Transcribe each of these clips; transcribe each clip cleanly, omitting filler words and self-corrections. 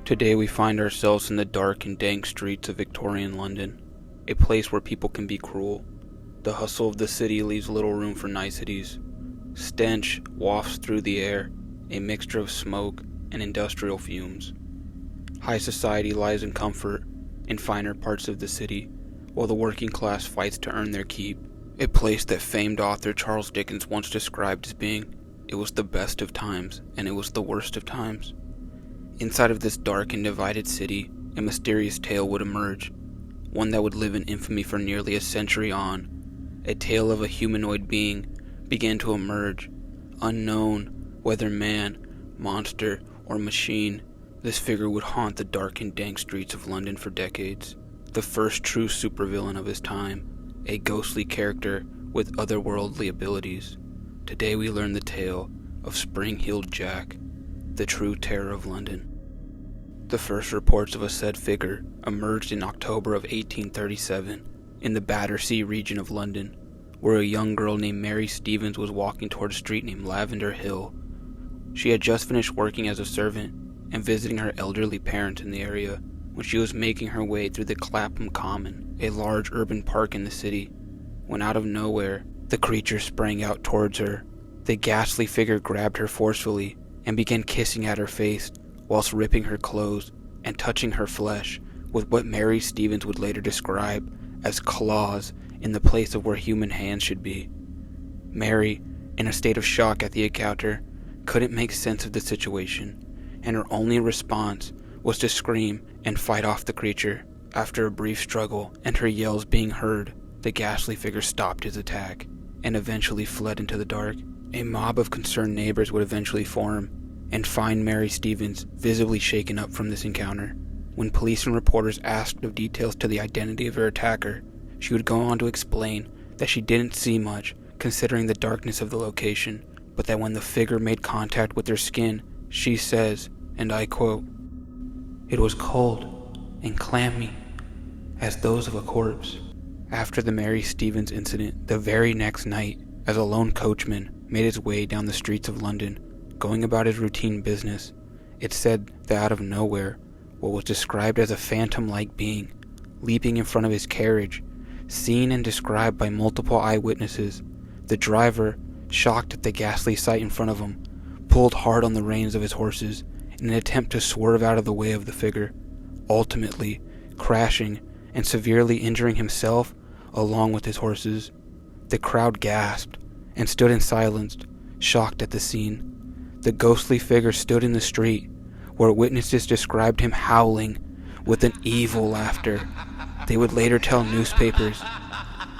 Today we find ourselves in the dark and dank streets of Victorian London, a place where people can be cruel. The hustle of the city leaves little room for niceties. Stench wafts through the air, a mixture of smoke and industrial fumes. High society lies in comfort in finer parts of the city, while the working class fights to earn their keep. A place that famed author Charles Dickens once described as being, "It was the best of times, and it was the worst of times." Inside of this dark and divided city, a mysterious tale would emerge, one that would live in infamy for nearly a century on. A tale of a humanoid being began to emerge, unknown whether man, monster, or machine. This figure would haunt the dark and dank streets of London for decades. The first true supervillain of his time, a ghostly character with otherworldly abilities. Today we learn the tale of Spring-Heeled Jack, the true terror of London. The first reports of a said figure emerged in October of 1837 in the Battersea region of London, where a young girl named Mary Stevens was walking toward a street named Lavender Hill. She had just finished working as a servant and visiting her elderly parents in the area when she was making her way through the Clapham Common, a large urban park in the city, when out of nowhere, the creature sprang out towards her. The ghastly figure grabbed her forcefully and began kissing at her face, whilst ripping her clothes and touching her flesh with what Mary Stevens would later describe as claws in the place of where human hands should be. Mary, in a state of shock at the encounter, couldn't make sense of the situation, and her only response was to scream and fight off the creature. After a brief struggle and her yells being heard, the ghastly figure stopped his attack and eventually fled into the dark. A mob of concerned neighbors would eventually form and find Mary Stevens visibly shaken up from this encounter. When police and reporters asked of details to the identity of her attacker, she would go on to explain that she didn't see much considering the darkness of the location, but that when the figure made contact with her skin, she says, and I quote, "It was cold and clammy as those of a corpse." After the Mary Stevens incident, the very next night, as a lone coachman made his way down the streets of London, going about his routine business, it said that out of nowhere, what was described as a phantom-like being, leaping in front of his carriage, seen and described by multiple eyewitnesses. The driver, shocked at the ghastly sight in front of him, pulled hard on the reins of his horses in an attempt to swerve out of the way of the figure, ultimately crashing and severely injuring himself along with his horses. The crowd gasped and stood in silence, shocked at the scene. The ghostly figure stood in the street, where witnesses described him howling with an evil laughter. They would later tell newspapers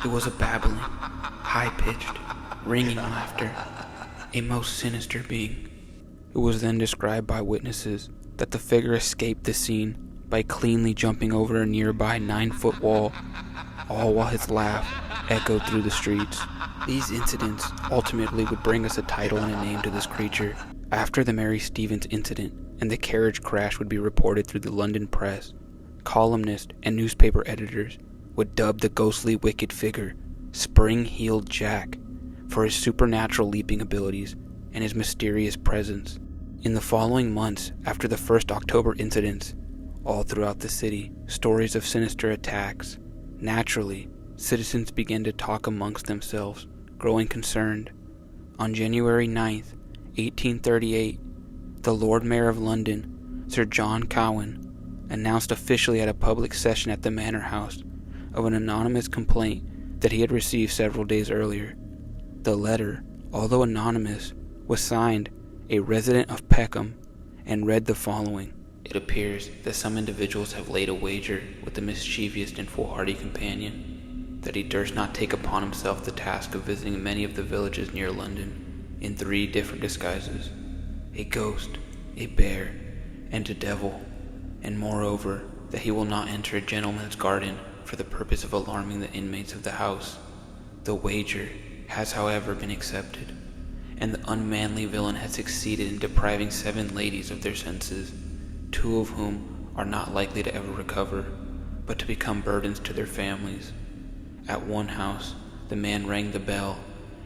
it was a babbling, high-pitched, ringing laughter, a most sinister being. It was then described by witnesses that the figure escaped the scene by cleanly jumping over a nearby 9-foot wall, all while his laugh echoed through the streets. These incidents ultimately would bring us a title and a name to this creature. After the Mary Stevens incident and the carriage crash would be reported through the London press, columnists and newspaper editors would dub the ghostly wicked figure Spring-Heeled Jack for his supernatural leaping abilities and his mysterious presence. In the following months after the first October incidents, all throughout the city, stories of sinister attacks. Naturally, citizens began to talk amongst themselves, growing concerned. On January 9th, 1838, the Lord Mayor of London, Sir John Cowan, announced officially at a public session at the Manor House of an anonymous complaint that he had received several days earlier. The letter, although anonymous, was signed "A Resident of Peckham" and read the following. It appears that some individuals have laid a wager with the mischievous and foolhardy companion that he durst not take upon himself the task of visiting many of the villages near London in 3 different disguises: a ghost, a bear, and a devil, and moreover that he will not enter a gentleman's garden for the purpose of alarming the inmates of the house. The wager has however been accepted, and the unmanly villain has succeeded in depriving 7 ladies of their senses, 2 of whom are not likely to ever recover, but to become burdens to their families. At one house, the man rang the bell,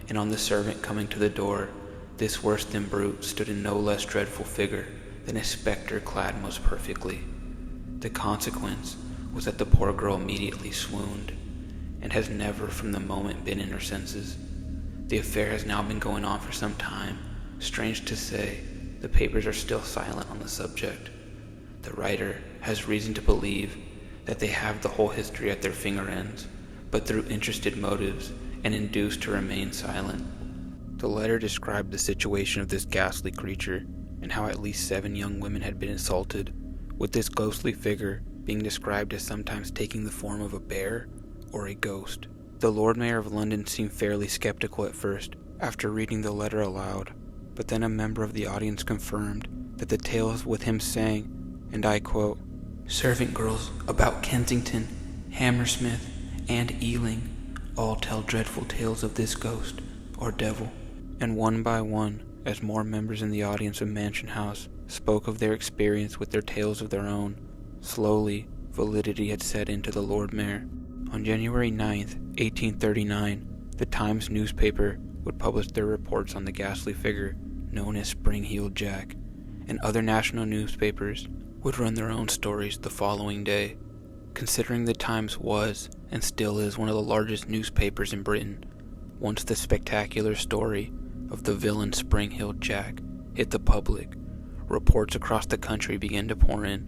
and on the servant coming to the door, this worse than brute stood in no less dreadful figure than a spectre clad most perfectly. The consequence was that the poor girl immediately swooned, and has never from the moment been in her senses. The affair has now been going on for some time. Strange to say, the papers are still silent on the subject. The writer has reason to believe that they have the whole history at their finger ends, but through interested motives and induced to remain silent. The letter described the situation of this ghastly creature and how at least 7 young women had been assaulted, with this ghostly figure being described as sometimes taking the form of a bear or a ghost. The Lord Mayor of London seemed fairly skeptical at first after reading the letter aloud, but then a member of the audience confirmed that the tales with him saying, and I quote, "Servant girls about Kensington, Hammersmith, and Ealing all tell dreadful tales of this ghost or devil." And one by one, as more members in the audience of Mansion House spoke of their experience with their tales of their own, slowly validity had set into the Lord Mayor. On January 9th, 1839, the Times newspaper would publish their reports on the ghastly figure known as Spring-Heeled Jack, and other national newspapers would run their own stories the following day. Considering the Times was, and still is, one of the largest newspapers in Britain, once the spectacular story of the villain Spring-Heeled Jack hit the public, reports across the country began to pour in.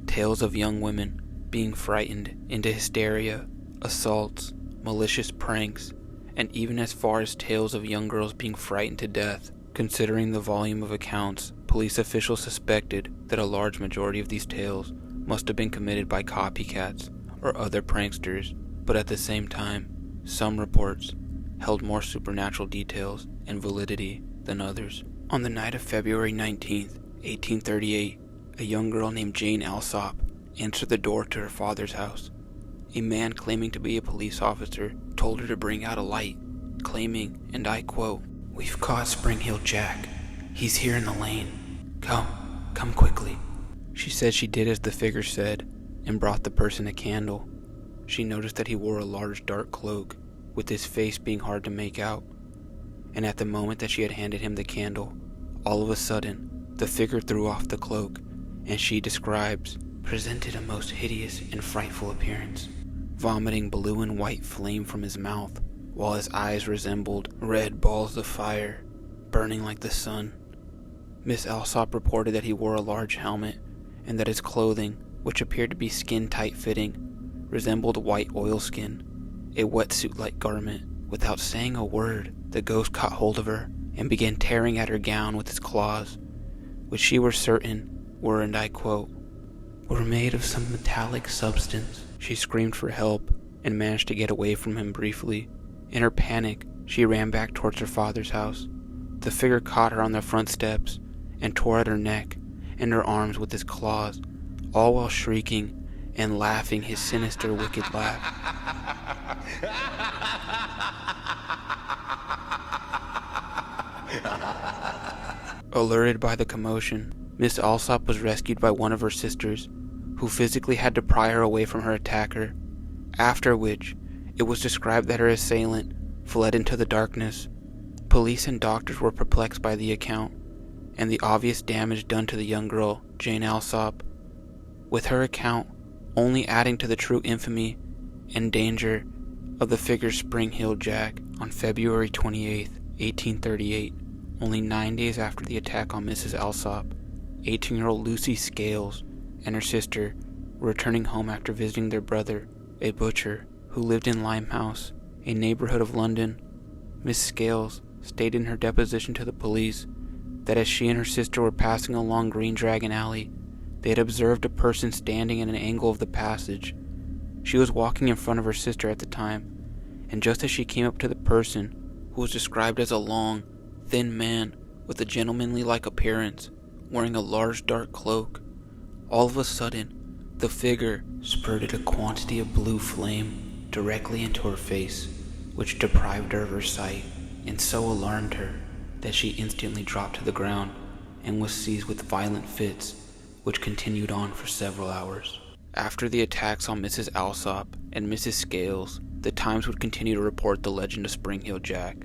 Tales of young women being frightened into hysteria, assaults, malicious pranks, and even as far as tales of young girls being frightened to death. Considering the volume of accounts, police officials suspected that a large majority of these tales must have been committed by copycats or other pranksters, but at the same time, some reports held more supernatural details and validity than others. On the night of February 19th, 1838, a young girl named Jane Alsop answered the door to her father's house. A man claiming to be a police officer told her to bring out a light, claiming, and I quote, "We've caught Spring-Heeled Jack. He's here in the lane. Come quickly." She said she did as the figure said, and brought the person a candle. She noticed that he wore a large dark cloak, with his face being hard to make out, and at the moment that she had handed him the candle, all of a sudden, the figure threw off the cloak, and she describes, presented a most hideous and frightful appearance, vomiting blue and white flame from his mouth, while his eyes resembled red balls of fire, burning like the sun. Miss Alsop reported that he wore a large helmet, and that his clothing, which appeared to be skin-tight fitting, resembled white oilskin, a wetsuit-like garment. Without saying a word, the ghost caught hold of her and began tearing at her gown with his claws, which she was certain were, and I quote, "were made of some metallic substance." She screamed for help and managed to get away from him briefly. In her panic, she ran back towards her father's house. The figure caught her on the front steps and tore at her neck and her arms with his claws, all while shrieking and laughing his sinister, wicked laugh. Alerted by the commotion, Miss Alsop was rescued by one of her sisters, who physically had to pry her away from her attacker, after which it was described that her assailant fled into the darkness. Police and doctors were perplexed by the account, and the obvious damage done to the young girl, Jane Alsop, with her account only adding to the true infamy and danger of the figure Spring-Heeled Jack on February 28, 1838, only 9 days after the attack on Mrs. Alsop. 18-year-old Lucy Scales and her sister were returning home after visiting their brother, a butcher, who lived in Limehouse, a neighborhood of London. Miss Scales stated in her deposition to the police that as she and her sister were passing along Green Dragon Alley, they had observed a person standing at an angle of the passage. She was walking in front of her sister at the time, and just as she came up to the person, who was described as a long, thin man with a gentlemanly-like appearance, wearing a large dark cloak, all of a sudden, the figure spurted a quantity of blue flame directly into her face, which deprived her of her sight, and so alarmed her that she instantly dropped to the ground and was seized with violent fits, which continued on for several hours. After the attacks on Mrs. Alsop and Mrs. Scales, the Times would continue to report the legend of Spring-Heeled Jack,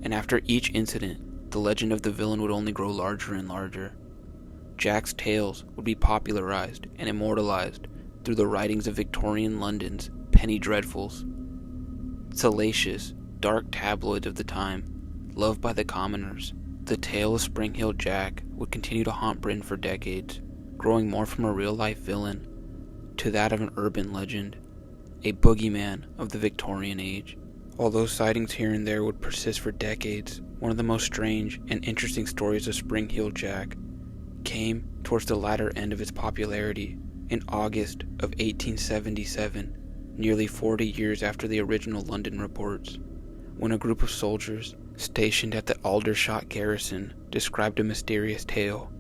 and after each incident, the legend of the villain would only grow larger and larger. Jack's tales would be popularized and immortalized through the writings of Victorian London's penny dreadfuls. Salacious, dark tabloids of the time, loved by the commoners, the tale of Spring-Heeled Jack would continue to haunt Britain for decades, growing more from a real-life villain to that of an urban legend, a boogeyman of the Victorian age. Although sightings here and there would persist for decades, one of the most strange and interesting stories of Spring-Heeled Jack came towards the latter end of its popularity in August of 1877, nearly 40 years after the original London reports, when a group of soldiers stationed at the Aldershot Garrison described a mysterious tale.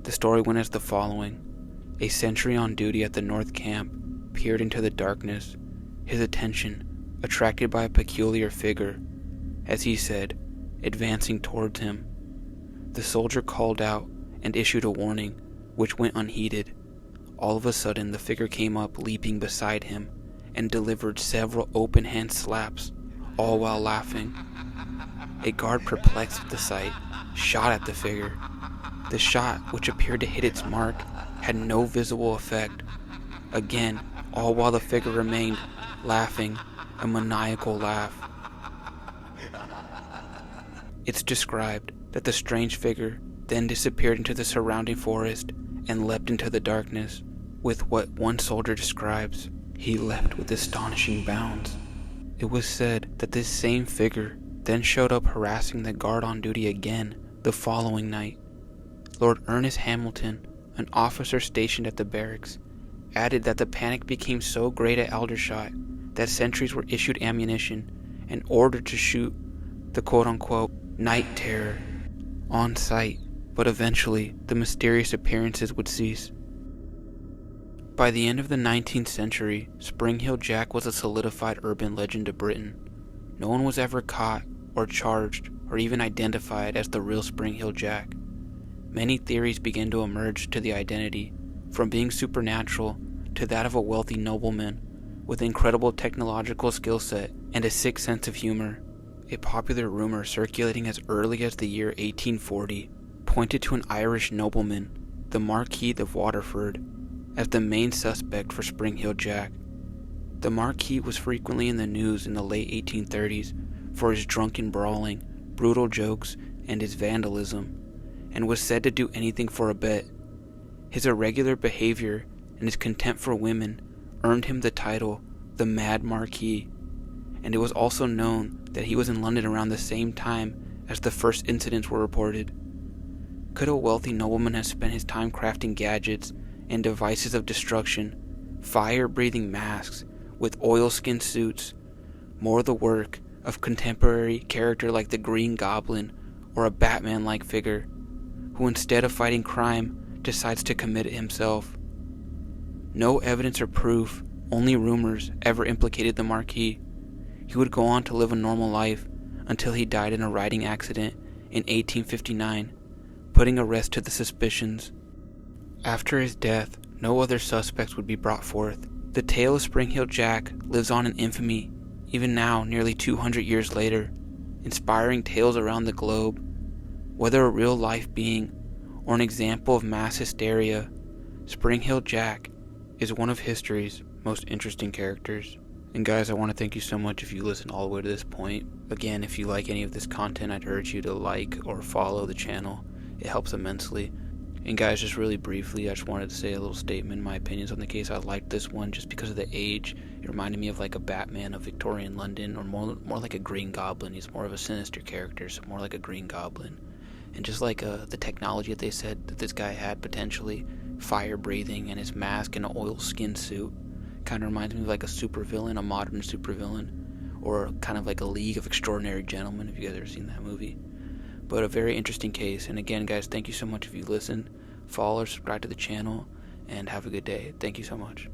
The story went as the following. A sentry on duty at the North Camp peered into the darkness, his attention attracted by a peculiar figure, as he said, advancing towards him. The soldier called out and issued a warning, which went unheeded. All of a sudden, the figure came up, leaping beside him, and delivered several open-hand slaps, all while laughing. A guard, perplexed at the sight, shot at the figure. The shot, which appeared to hit its mark, had no visible effect. Again, all while the figure remained laughing, a maniacal laugh. It's described that the strange figure then disappeared into the surrounding forest and leapt into the darkness. With what one soldier describes, he leapt with astonishing bounds. It was said that this same figure then showed up harassing the guard on duty again the following night. Lord Ernest Hamilton, an officer stationed at the barracks, added that the panic became so great at Aldershot that sentries were issued ammunition and ordered to shoot the quote-unquote night terror on sight, but eventually the mysterious appearances would cease. By the end of the 19th century, Spring-Heeled Jack was a solidified urban legend of Britain. No one was ever caught or charged or even identified as the real Spring-Heeled Jack. Many theories began to emerge to the identity, from being supernatural to that of a wealthy nobleman with incredible technological skill set and a sick sense of humor. A popular rumor circulating as early as the year 1840 pointed to an Irish nobleman, the Marquees of Waterford, as the main suspect for Spring-Heeled Jack. The Marquis was frequently in the news in the late 1830s for his drunken brawling, brutal jokes, and his vandalism, and was said to do anything for a bet. His irregular behavior and his contempt for women earned him the title the Mad Marquis, and it was also known that he was in London around the same time as the first incidents were reported. Could a wealthy nobleman have spent his time crafting gadgets and devices of destruction, fire-breathing masks with oilskin suits, more the work of contemporary character like the Green Goblin or a Batman-like figure, who instead of fighting crime decides to commit it himself? No evidence or proof, only rumors, ever implicated the Marquis. He would go on to live a normal life until he died in a riding accident in 1859, putting a rest to the suspicions. After his death, no other suspects would be brought forth. The tale of Spring-Heeled Jack lives on in infamy, even now, nearly 200 years later, inspiring tales around the globe. Whether a real-life being or an example of mass hysteria, Spring-Heeled Jack is one of history's most interesting characters. And guys, I want to thank you so much if you listen all the way to this point. Again, if you like any of this content, I'd urge you to like or follow the channel. It helps immensely. And guys, just really briefly, I just wanted to say a little statement, my opinions on the case. I liked this one just because of the age. It reminded me of like a Batman of Victorian London, or more like a Green Goblin. He's more of a sinister character, so more like a Green Goblin. And just like the technology that they said that this guy had, potentially fire breathing, and his mask and an oil skin suit, kind of reminds me of like a supervillain, a modern supervillain, or kind of like a League of Extraordinary Gentlemen, if you guys ever seen that movie. But a very interesting case. And again, guys, thank you so much if you listen. Follow or subscribe to the channel, and have a good day. Thank you so much.